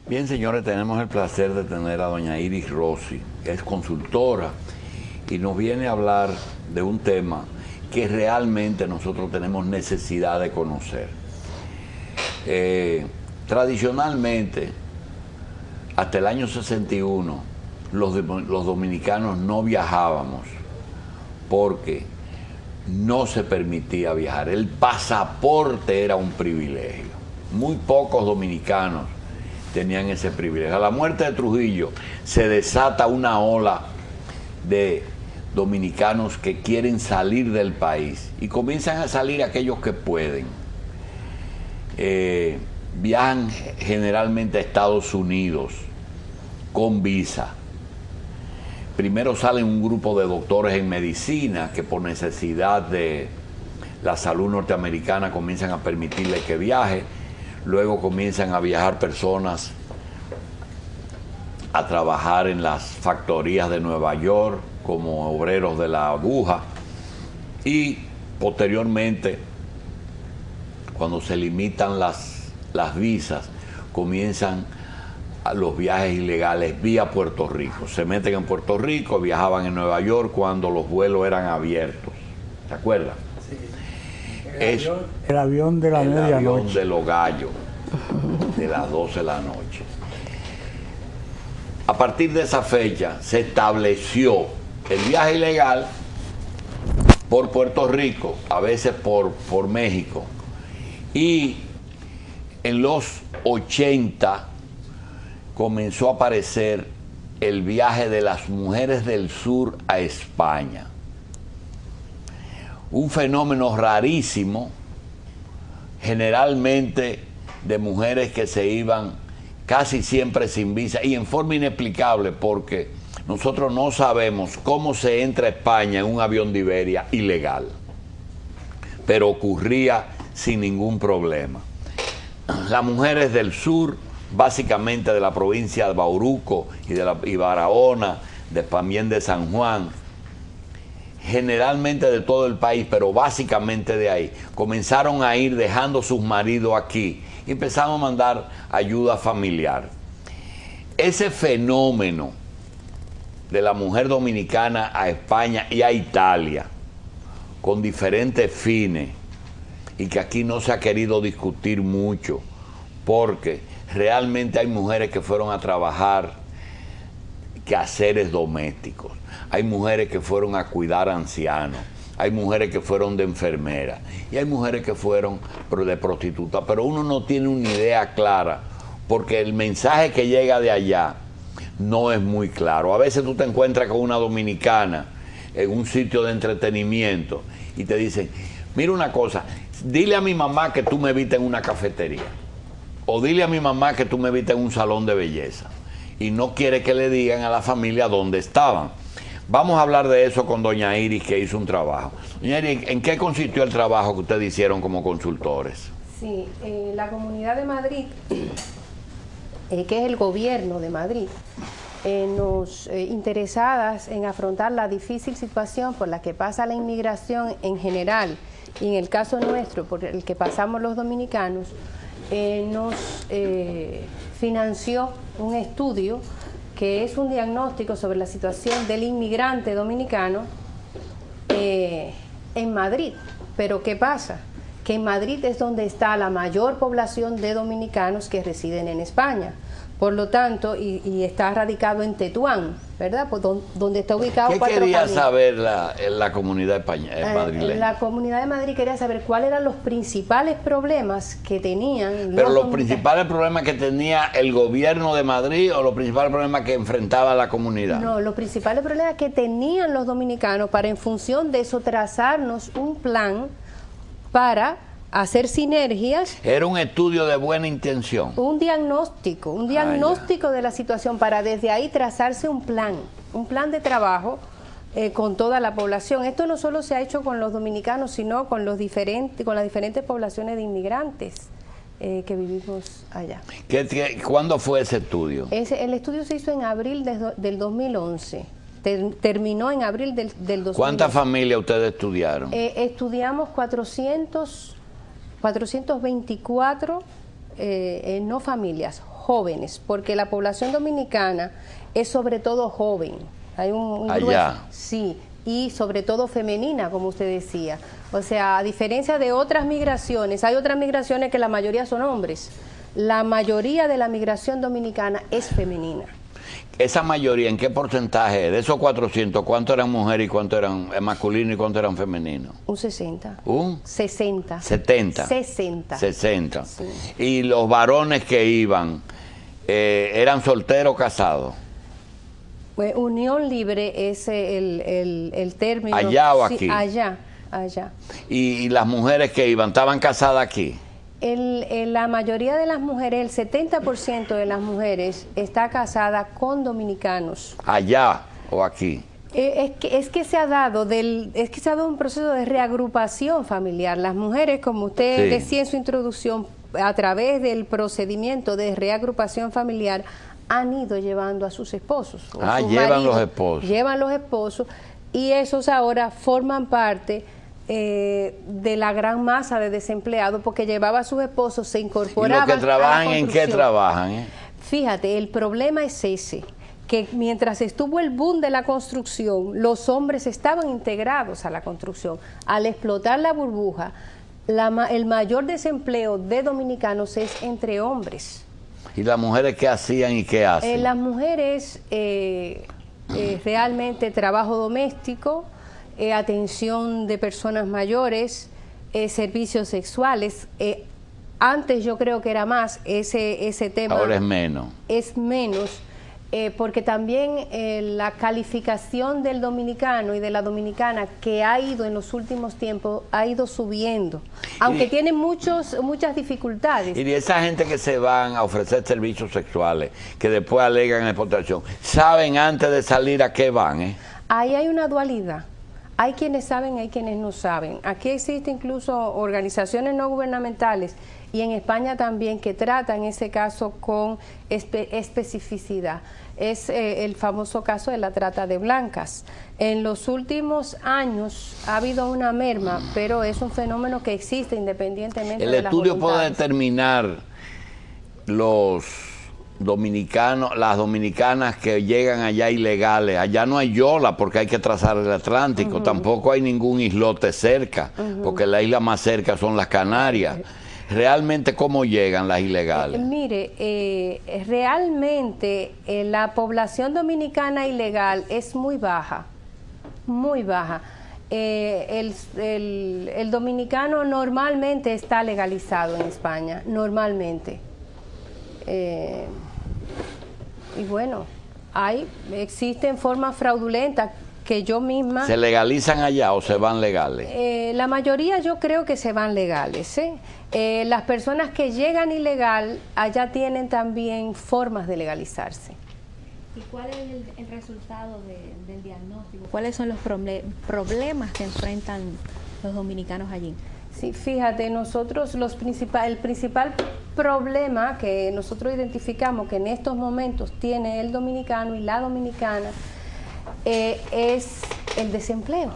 Bien, señores, tenemos el placer de tener a doña Iris Rossi, que es consultora, y nos viene a hablar de un tema que realmente nosotros tenemos necesidad de conocer. Tradicionalmente, hasta el año 61, los dominicanos no viajábamos porque no se permitía viajar. El pasaporte era un privilegio. Muy pocos dominicanos tenían ese privilegio. A la muerte de Trujillo se desata una ola de dominicanos que quieren salir del país y comienzan a salir aquellos que pueden. Viajan generalmente a Estados Unidos con visa. Primero salen un grupo de doctores en medicina que por necesidad de la salud norteamericana comienzan a permitirle que viaje. Luego comienzan a viajar personas a trabajar en las factorías de Nueva York como obreros de la aguja. Y posteriormente, cuando se limitan las visas, comienzan los viajes ilegales vía Puerto Rico. Se meten en Puerto Rico, viajaban en Nueva York cuando los vuelos eran abiertos. ¿Se acuerdan? Sí. El avión de la medianoche. El avión de los gallos, de las 12 de la noche. A partir de esa fecha se estableció el viaje ilegal por Puerto Rico, a veces por México. Y en los 80 comenzó a aparecer el viaje de las mujeres del sur a España. Un fenómeno rarísimo, generalmente de mujeres que se iban casi siempre sin visa y en forma inexplicable, porque nosotros no sabemos cómo se entra a España en un avión de Iberia ilegal, pero ocurría sin ningún problema. Las mujeres del sur, básicamente de la provincia de Bauruco y Barahona, también de San Juan, generalmente de todo el país, pero básicamente de ahí, comenzaron a ir dejando sus maridos aquí y empezaron a mandar ayuda familiar. Ese fenómeno de la mujer dominicana a España y a Italia, con diferentes fines, y que aquí no se ha querido discutir mucho, porque realmente hay mujeres que fueron a trabajar quehaceres domésticos, hay mujeres que fueron a cuidar ancianos, hay mujeres que fueron de enfermeras y hay mujeres que fueron de prostitutas, pero uno no tiene una idea clara porque el mensaje que llega de allá no es muy claro. A veces tú te encuentras con una dominicana en un sitio de entretenimiento y te dicen, mira una cosa, dile a mi mamá que tú me viste en una cafetería, o dile a mi mamá que tú me viste en un salón de belleza, y no quiere que le digan a la familia dónde estaban. Vamos a hablar de eso con doña Iris, que hizo un trabajo. Doña Iris, ¿en qué consistió el trabajo que ustedes hicieron como consultores? Sí, la Comunidad de Madrid, que es el gobierno de Madrid, nos interesadas en afrontar la difícil situación por la que pasa la inmigración en general, y en el caso nuestro, por el que pasamos los dominicanos, nos financió un estudio que es un diagnóstico sobre la situación del inmigrante dominicano en Madrid. Pero ¿qué pasa? Que en Madrid es donde está la mayor población de dominicanos que residen en España. Por lo tanto, y está radicado en Tetuán, ¿verdad? Pues donde está ubicado. ¿Qué quería saber la comunidad madrileña? La Comunidad de Madrid quería saber cuáles eran los principales problemas que tenían. Pero los principales problemas que tenía el gobierno de Madrid o los principales problemas que enfrentaba la comunidad. No, los principales problemas que tenían los dominicanos para, en función de eso, trazarnos un plan para hacer sinergias. Era un estudio de buena intención. Un diagnóstico de la situación para desde ahí trazarse un plan de trabajo con toda la población. Esto no solo se ha hecho con los dominicanos, sino con las diferentes poblaciones de inmigrantes que vivimos allá. ¿Cuándo fue ese estudio? El estudio se hizo en abril del 2011. Terminó en abril del 2011. ¿Cuántas familias ustedes estudiaron? Estudiamos 424 no familias, jóvenes, porque la población dominicana es sobre todo joven. Hay un allá. Sí, y sobre todo femenina, como usted decía. O sea, a diferencia de otras migraciones, hay otras migraciones que la mayoría son hombres. La mayoría de la migración dominicana es femenina. Esa mayoría, ¿en qué porcentaje? De esos 400, ¿cuántos eran mujeres y cuántos eran masculinos y cuántos eran femeninos? Un 60. ¿Un? 60. 70. 60. 60. Sí. Y los varones que iban, ¿eran solteros o casados? Unión libre es el término. ¿Allá o aquí? Sí, allá. ¿Y las mujeres que iban, estaban casadas aquí? La mayoría de las mujeres, el 70% de las mujeres está casada con dominicanos. ¿Allá o aquí? Es que se ha dado un proceso de reagrupación familiar. Las mujeres, como usted decía en su introducción, a través del procedimiento de reagrupación familiar, han ido llevando a sus esposos. Llevan los esposos. Llevan los esposos y esos ahora forman parte de la gran masa de desempleados porque llevaba a sus esposos, se incorporaban. ¿Y los que trabajan en qué trabajan? Fíjate, el problema es ese, que mientras estuvo el boom de la construcción, los hombres estaban integrados a la construcción. Al explotar la burbuja, el mayor desempleo de dominicanos es entre hombres. ¿Y las mujeres qué hacían y qué hacen? Las mujeres realmente trabajo doméstico, atención de personas mayores, servicios sexuales. Antes yo creo que era más ese tema. Ahora es menos. Es menos, porque también la calificación del dominicano y de la dominicana que ha ido en los últimos tiempos, ha ido subiendo, aunque tiene muchas dificultades. Y de esa gente que se van a ofrecer servicios sexuales, que después alegan explotación, ¿saben antes de salir a qué van? Ahí hay una dualidad. Hay quienes saben, hay quienes no saben. Aquí existen incluso organizaciones no gubernamentales y en España también que tratan ese caso con especificidad. Es el famoso caso de la trata de blancas. En los últimos años ha habido una merma, pero es un fenómeno que existe independientemente de las voluntades. El estudio puede determinar los dominicanos, las dominicanas que llegan allá ilegales. Allá no hay yola porque hay que trazar el Atlántico, tampoco hay ningún islote cerca, porque la isla más cerca son las Canarias. ¿Realmente cómo llegan las ilegales? Mire, realmente la población dominicana ilegal es muy baja, muy baja. El dominicano normalmente está legalizado en España, normalmente. Y bueno, existen formas fraudulentas que yo misma... ¿Se legalizan allá o se van legales? La mayoría yo creo que se van legales. Las personas que llegan ilegal, allá tienen también formas de legalizarse. ¿Y cuál es el resultado del diagnóstico? ¿Cuáles son los problemas que enfrentan los dominicanos allí? Sí, fíjate, nosotros el principal problema que nosotros identificamos que en estos momentos tiene el dominicano y la dominicana es el desempleo.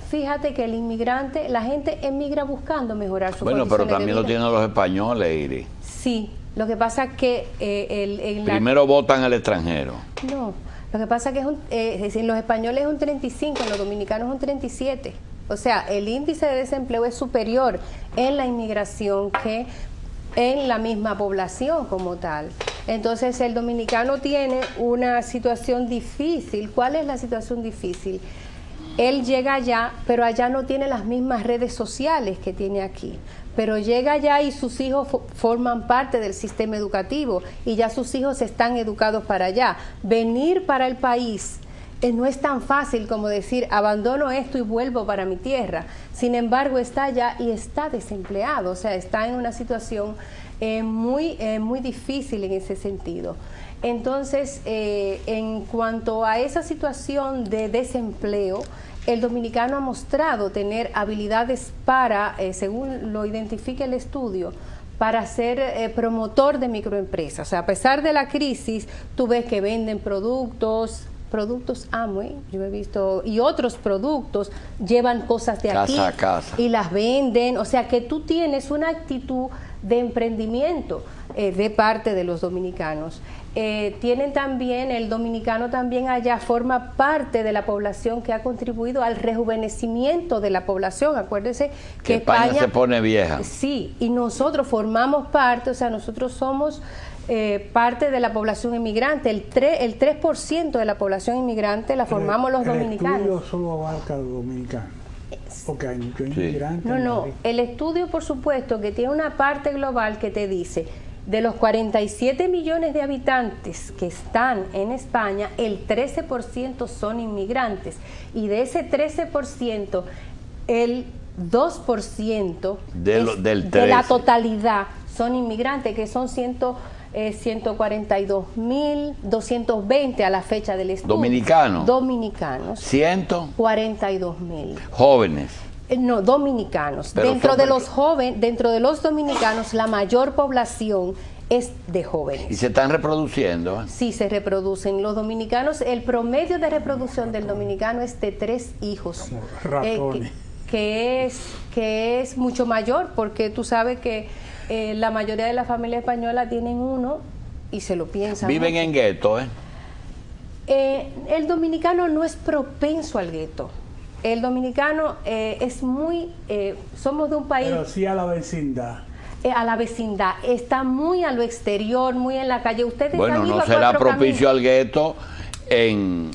Fíjate que el inmigrante, la gente emigra buscando mejorar su condición de vida. Bueno, pero también lo tienen los españoles, Iris. Sí, lo que pasa es que... Primero votan al extranjero. No, lo que pasa es que en los españoles es un 35, en los dominicanos es un 37. O sea, el índice de desempleo es superior en la inmigración que en la misma población como tal. Entonces, el dominicano tiene una situación difícil. ¿Cuál es la situación difícil? Él llega allá, pero allá no tiene las mismas redes sociales que tiene aquí. Pero llega allá y sus hijos forman parte del sistema educativo y ya sus hijos están educados para allá. Venir para el país no es tan fácil como decir abandono esto y vuelvo para mi tierra. Sin embargo, está allá y está desempleado, o sea, está en una situación muy difícil en ese sentido. Entonces, en cuanto a esa situación de desempleo, el dominicano ha mostrado tener habilidades para, según lo identifica el estudio, para ser promotor de microempresas. O sea, a pesar de la crisis, tú ves que venden productos Amway, yo he visto, y otros productos, llevan cosas de aquí casa a casa y las venden, o sea que tú tienes una actitud de emprendimiento. de parte de los dominicanos. Tienen también, el dominicano también allá forma parte de la población que ha contribuido al rejuvenecimiento de la población. Acuérdense que España se pone vieja. Sí, y nosotros formamos parte, o sea, nosotros somos parte de la población inmigrante. El 3% de la población inmigrante la formamos los dominicanos. ¿El estudio solo abarca a los dominicanos? Porque hay muchos inmigrantes. No, el estudio, por supuesto, que tiene una parte global que te dice, de los 47 millones de habitantes que están en España, el 13% son inmigrantes. Y de ese 13%, el 2% de la totalidad son inmigrantes, que son 142.220 a la fecha del estudio. ¿Dominicanos? Dominicanos. 142.000. Jóvenes. No, dominicanos. Dentro de los dominicanos, la mayor población es de jóvenes. ¿Y se están reproduciendo? Sí, se reproducen. Los dominicanos, el promedio de reproducción del dominicano es de 3 hijos. Ratones. Que es mucho mayor, porque tú sabes que la mayoría de las familias españolas tienen uno y se lo piensan. Viven en gueto, El dominicano no es propenso al gueto. El dominicano es muy... somos de un país... Pero sí a la vecindad. A la vecindad. Está muy a lo exterior, muy en la calle. Ustedes bueno, no será propicio al gueto en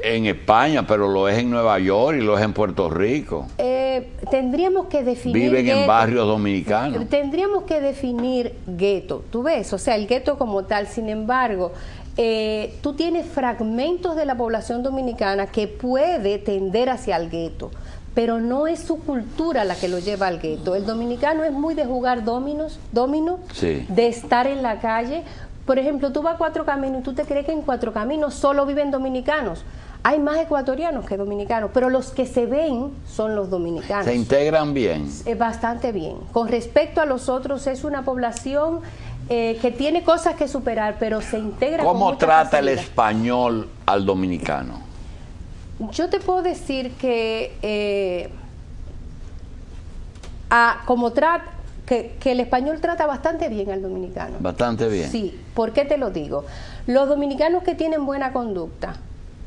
España, pero lo es en Nueva York y lo es en Puerto Rico. Tendríamos que definir... Viven en barrios dominicanos. Tendríamos que definir gueto, tú ves, o sea, el gueto como tal. Sin embargo, tú tienes fragmentos de la población dominicana que puede tender hacia el gueto, pero no es su cultura la que lo lleva al gueto. El dominicano es muy de jugar domino, sí, de estar en la calle. Por ejemplo, tú vas a Cuatro Caminos y tú te crees que en Cuatro Caminos solo viven dominicanos. Hay más ecuatorianos que dominicanos, pero los que se ven son los dominicanos. ¿Se integran bien? Bastante bien. Con respecto a los otros, es una población que tiene cosas que superar, pero se integra con ¿Cómo mucha trata el facilidad. español al dominicano? Yo te puedo decir que que el español trata bastante bien al dominicano. Bastante bien. Sí, ¿por qué te lo digo? Los dominicanos que tienen buena conducta,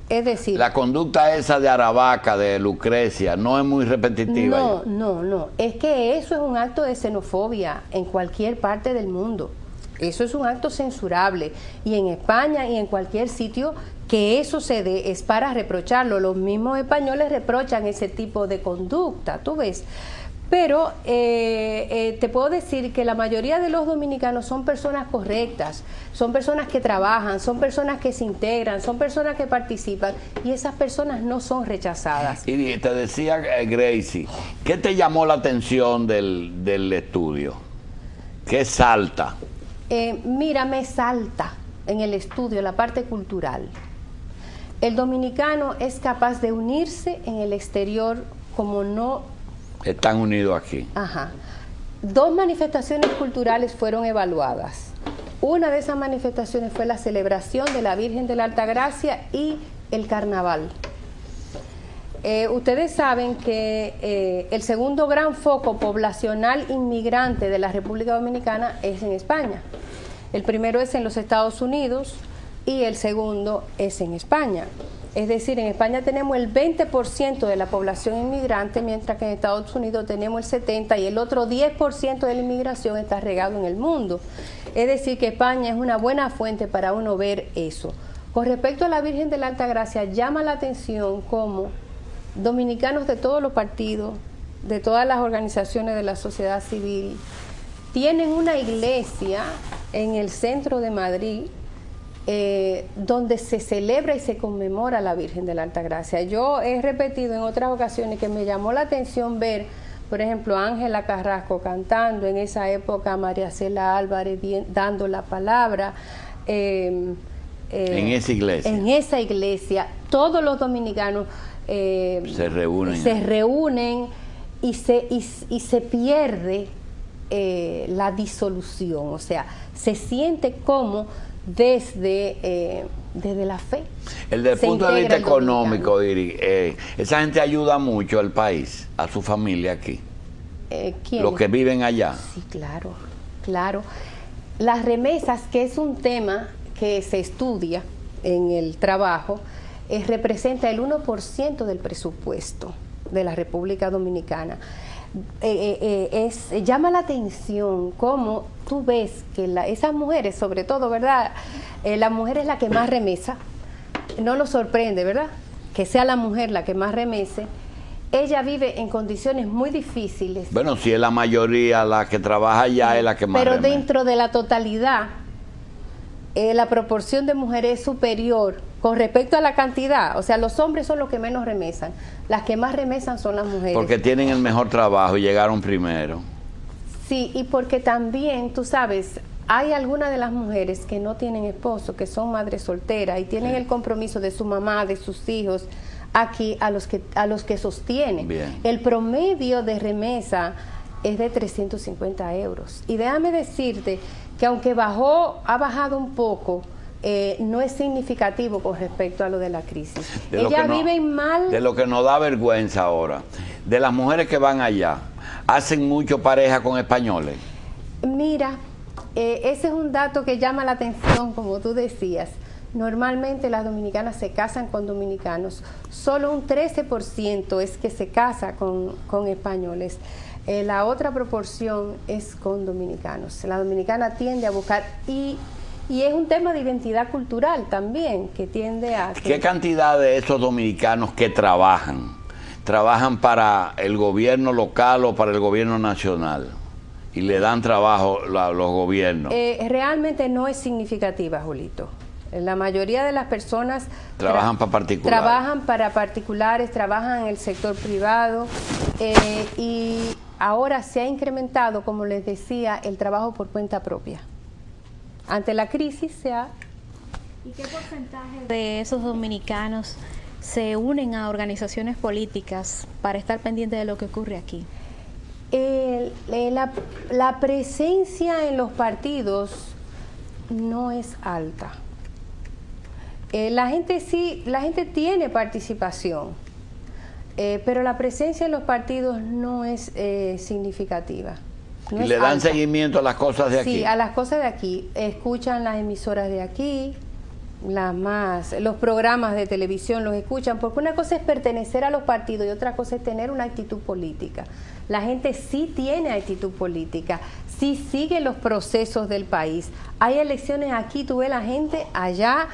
es decir... La conducta esa de Aravaca, de Lucrecia, no es muy repetitiva. No, es que eso es un acto de xenofobia en cualquier parte del mundo. Eso es un acto censurable, y en España y en cualquier sitio que eso se dé es para reprocharlo. Los mismos españoles reprochan ese tipo de conducta, tú ves. Pero te puedo decir que la mayoría de los dominicanos son personas correctas, son personas que trabajan, son personas que se integran, son personas que participan, y esas personas no son rechazadas. Y te decía Gracie, ¿qué te llamó la atención del estudio? ¿Qué salta? Mira, me salta en el estudio la parte cultural. El dominicano es capaz de unirse en el exterior como no... Están unidos aquí. Ajá. 2 manifestaciones culturales fueron evaluadas. Una de esas manifestaciones fue la celebración de la Virgen de la Altagracia y el carnaval. Ustedes saben que el segundo gran foco poblacional inmigrante de la República Dominicana es en España. El primero es en los Estados Unidos y el segundo es en España. Es decir, en España tenemos el 20% de la población inmigrante, mientras que en Estados Unidos tenemos el 70%, y el otro 10% de la inmigración está regado en el mundo. Es decir, que España es una buena fuente para uno ver eso. Con respecto a la Virgen de la Altagracia, llama la atención cómo dominicanos de todos los partidos, de todas las organizaciones de la sociedad civil, tienen una iglesia en el centro de Madrid, donde se celebra y se conmemora a la Virgen de la Altagracia. Yo he repetido en otras ocasiones que me llamó la atención ver, por ejemplo, a Ángela Carrasco cantando en esa época, a María Cela Álvarez dando la palabra. En esa iglesia. En esa iglesia, todos los dominicanos se reúnen y se pierde la disolución, o sea, se siente como desde la fe. Desde el punto de vista económico, Iri, esa gente ayuda mucho al país, a su familia aquí. ¿Quién? Los que viven allá. Sí, claro, claro. las remesas, que es un tema que se estudia en el trabajo, representa el 1% del presupuesto de la República Dominicana. Llama la atención cómo tú ves que esas mujeres, sobre todo, ¿verdad? La mujer es la que más remesa. No nos sorprende, ¿verdad?, que sea la mujer la que más remese. Ella vive en condiciones muy difíciles. Bueno, si es la mayoría la que trabaja allá, es la que más Pero remesa. dentro de la totalidad, la proporción de mujeres es superior con respecto a la cantidad. O sea, los hombres son los que menos remesan. Las que más remesan son las mujeres. Porque tienen el mejor trabajo y llegaron primero. Sí, y porque también, tú sabes, hay algunas de las mujeres que no tienen esposo, que son madres solteras y tienen el compromiso de su mamá, de sus hijos, aquí a los que sostienen. Bien. El promedio de remesa es de 350 euros. Y déjame decirte que aunque ha bajado un poco, no es significativo con respecto a lo de la crisis. Ellas viven mal. De lo que nos da vergüenza ahora, de las mujeres que van allá, ¿hacen mucho pareja con españoles? Mira, ese es un dato que llama la atención, como tú decías. Normalmente las dominicanas se casan con dominicanos. Solo un 13% es que se casa con españoles. La otra proporción es con dominicanos. La dominicana tiende a buscar, y es un tema de identidad cultural también, que tiende a... ¿Qué cantidad de esos dominicanos que trabajan para el gobierno local o para el gobierno nacional? Y le dan trabajo a los gobiernos. Realmente no es significativa, Julito. La mayoría de las personas trabajan para particulares. Trabajan para particulares, trabajan en el sector privado, y ahora se ha incrementado, como les decía, el trabajo por cuenta propia. Ante la crisis se ha... ¿Y qué porcentaje de esos dominicanos se unen a organizaciones políticas para estar pendientes de lo que ocurre aquí? La presencia en los partidos no es alta. La gente tiene participación, pero la presencia en los partidos no es significativa. ¿Y le dan seguimiento a las cosas de aquí? Sí, a las cosas de aquí. Escuchan las emisoras de aquí, los programas de televisión los escuchan, porque una cosa es pertenecer a los partidos y otra cosa es tener una actitud política. La gente sí tiene actitud política, sí sigue los procesos del país. Hay elecciones aquí, tú ves la gente allá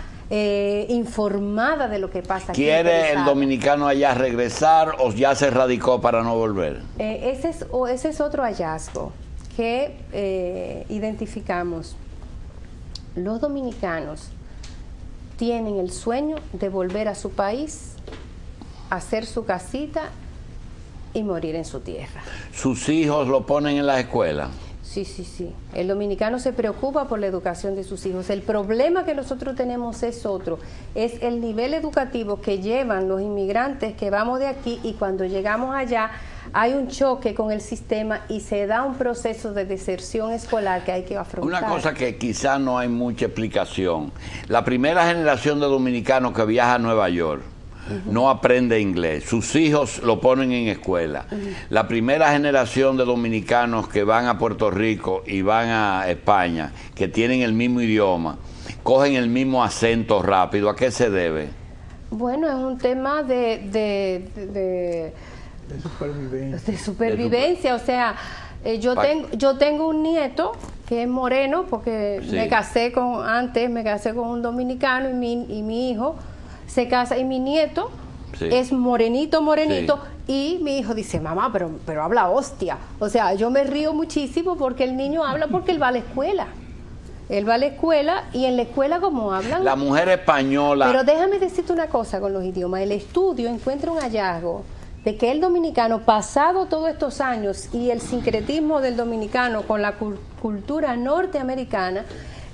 informada de lo que pasa aquí. ¿Quiere el dominicano allá regresar o ya se radicó para no volver? Ese es otro hallazgo que identificamos. Los dominicanos tienen el sueño de volver a su país, hacer su casita y morir en su tierra. ¿Sus hijos lo ponen en la escuela? Sí, sí, sí. El dominicano se preocupa por la educación de sus hijos. El problema que nosotros tenemos es otro, es el nivel educativo que llevan los inmigrantes que vamos de aquí, y cuando llegamos allá hay un choque con el sistema y se da un proceso de deserción escolar que hay que afrontar. Una cosa que quizá no hay mucha explicación. La primera generación de dominicanos que viaja a Nueva York no aprende inglés, sus hijos lo ponen en escuela. La primera generación de dominicanos que van a Puerto Rico y van a España, que tienen el mismo idioma, cogen el mismo acento rápido. ¿A qué se debe? Bueno, es un tema de supervivencia. O sea, yo tengo un nieto que es moreno, porque sí, antes me casé con un dominicano, y mi hijo se casa, y mi nieto sí, es morenito, sí, y mi hijo dice, mamá, pero habla hostia. O sea, yo me río muchísimo porque el niño habla, porque él va a la escuela. Él va a la escuela, y en la escuela como hablan... La mujer española... Pero déjame decirte una cosa con los idiomas. El estudio encuentra un hallazgo de que el dominicano, pasado todos estos años y el sincretismo del dominicano con la cultura norteamericana,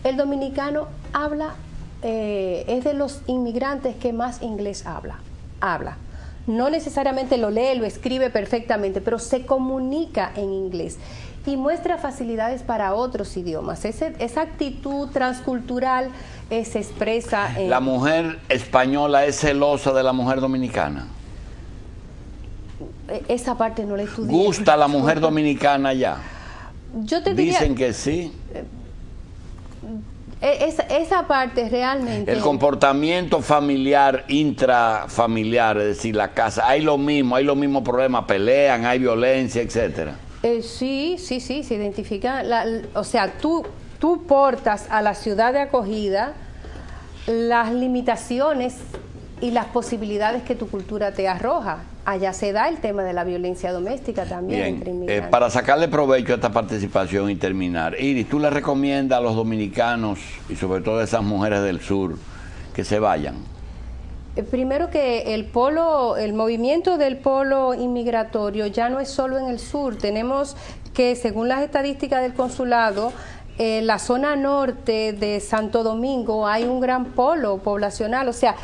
el dominicano habla... es de los inmigrantes que más inglés habla. No necesariamente lo lee, lo escribe perfectamente, pero se comunica en inglés y muestra facilidades para otros idiomas. Esa actitud transcultural se expresa en... ¿La mujer española es celosa de la mujer dominicana? Esa parte no la estudié. ¿Gusta la mujer dominicana ya? Yo te diría... Dicen que sí. Esa parte realmente... El comportamiento familiar, intrafamiliar, es decir, la casa, hay los mismos problemas, pelean, hay violencia, etcétera. Sí, se identifica. O sea, tú portas a la ciudad de acogida las limitaciones y las posibilidades que tu cultura te arroja. Allá se da el tema de la violencia doméstica también entre inmigrantes. Para sacarle provecho a esta participación y terminar, Iris, ¿tú le recomiendas a los dominicanos y sobre todo a esas mujeres del sur que se vayan? Primero que el movimiento del polo inmigratorio ya no es solo en el sur. Tenemos que, según las estadísticas del consulado, la zona norte de Santo Domingo hay un gran polo poblacional, o sea,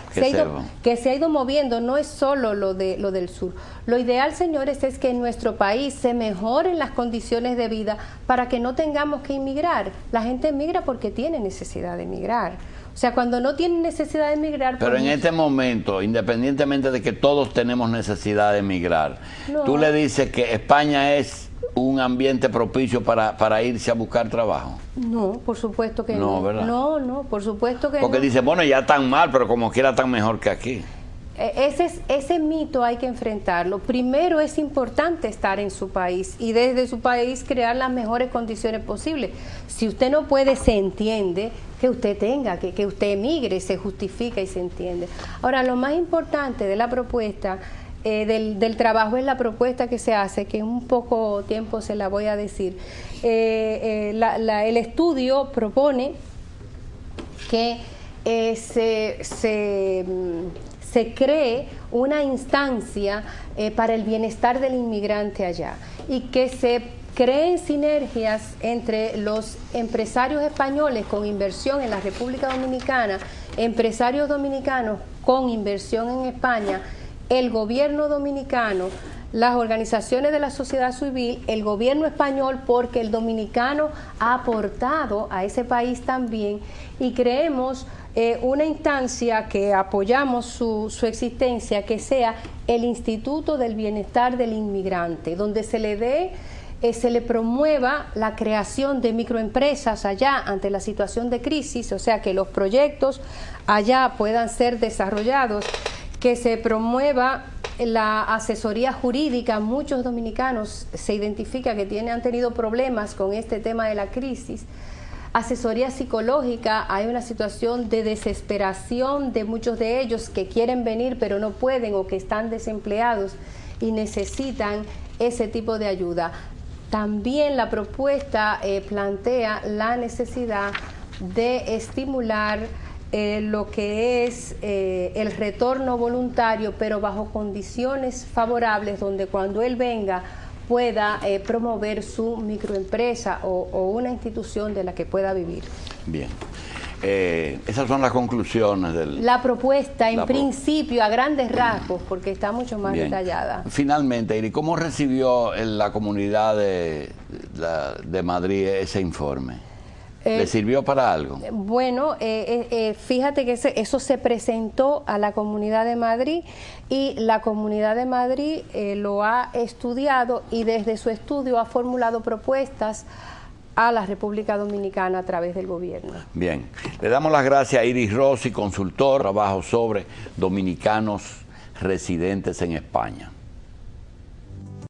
que se ha ido moviendo, no es solo lo del sur. Lo ideal, señores, es que en nuestro país se mejoren las condiciones de vida para que no tengamos que inmigrar. La gente emigra porque tiene necesidad de emigrar. O sea, cuando no tienen necesidad de emigrar... Pero en este momento, independientemente de que todos tenemos necesidad de emigrar, tú le dices que España es un ambiente propicio para irse a buscar trabajo. No, por supuesto que no. ¿Verdad? No, por supuesto que no. Porque dice, bueno, ya tan mal, pero como quiera tan mejor que aquí. Ese mito hay que enfrentarlo. Primero es importante estar en su país y desde su país crear las mejores condiciones posibles. Si usted no puede, se entiende que usted tenga, que usted emigre, se justifica y se entiende. Ahora, lo más importante de la propuesta, del trabajo, es la propuesta que se hace, que en un poco tiempo se la voy a decir. El estudio propone que se cree una instancia para el bienestar del inmigrante allá y que se creen sinergias entre los empresarios españoles con inversión en la República Dominicana, empresarios dominicanos con inversión en España, el gobierno dominicano, las organizaciones de la sociedad civil, el gobierno español, porque el dominicano ha aportado a ese país también, y creemos una instancia que apoyamos su existencia, que sea el Instituto del Bienestar del Inmigrante, donde se le promueva la creación de microempresas allá ante la situación de crisis, o sea, que los proyectos allá puedan ser desarrollados, que se promueva la asesoría jurídica. Muchos dominicanos se identifica que han tenido problemas con este tema de la crisis. Asesoría psicológica, hay una situación de desesperación de muchos de ellos que quieren venir pero no pueden, o que están desempleados y necesitan ese tipo de ayuda. También la propuesta plantea la necesidad de estimular lo que es el retorno voluntario, pero bajo condiciones favorables, donde cuando él venga pueda promover su microempresa o una institución de la que pueda vivir. Bien. Esas son las conclusiones del... La propuesta, en principio, a grandes rasgos, porque está mucho más detallada. Finalmente, Iris, ¿cómo recibió la comunidad de Madrid ese informe? ¿Le sirvió para algo? Bueno, fíjate que eso se presentó a la Comunidad de Madrid y la Comunidad de Madrid lo ha estudiado y desde su estudio ha formulado propuestas a la República Dominicana a través del gobierno. Bien, le damos las gracias a Iris Rossi, consultor, trabajo sobre dominicanos residentes en España.